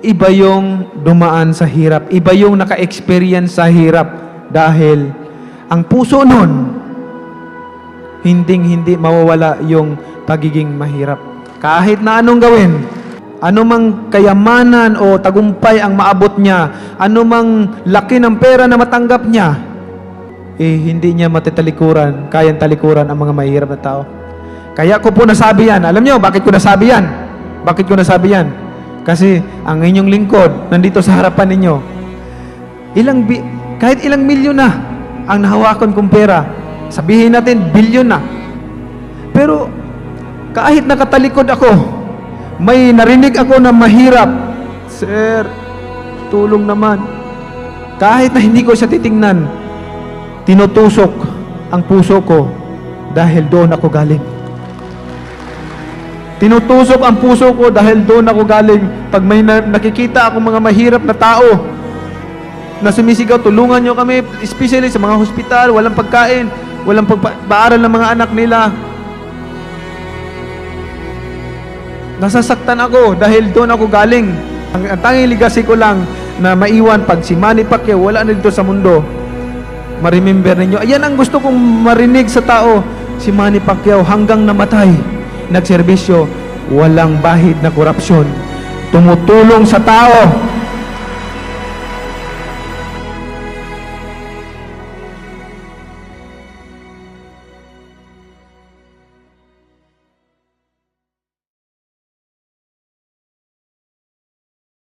iba yung dumaan sa hirap, iba yung naka-experience sa hirap dahil ang puso nun, hindi mawawala yung pagiging mahirap. Kahit na anong gawin, anumang kayamanan o tagumpay ang maabot niya, anumang laki ng pera na matanggap niya, hindi niya matitalikuran, kayang talikuran ang mga mahirap na tao. Kaya ko po nasabi yan. Alam niyo, bakit ko nasabi yan? Bakit ko nasabi yan? Kasi ang inyong lingkod, nandito sa harapan ninyo, kahit ilang milyon na ang nahawakan kong pera, sabihin natin, bilyon na. Pero, kahit nakatalikod ako, may narinig ako na mahirap, Sir, tulong naman. Kahit na hindi ko siya titingnan, tinutusok ang puso ko dahil doon ako galing. Tinutusok ang puso ko dahil doon ako galing. Pag may nakikita ako mga mahirap na tao na sumisigaw, tulungan nyo kami, especially sa mga hospital, walang pagkain, walang pag-aaral ng mga anak nila. Nasasaktan ako dahil doon ako galing. Ang tanging legacy ko lang na maiwan pag si Manny Pacquiao wala na dito sa mundo, ma-remember ninyo. Ayan ang gusto kong marinig sa tao. Si Manny Pacquiao hanggang namatay, nagserbisyo, walang bahid na korupsyon. Tumutulong sa tao.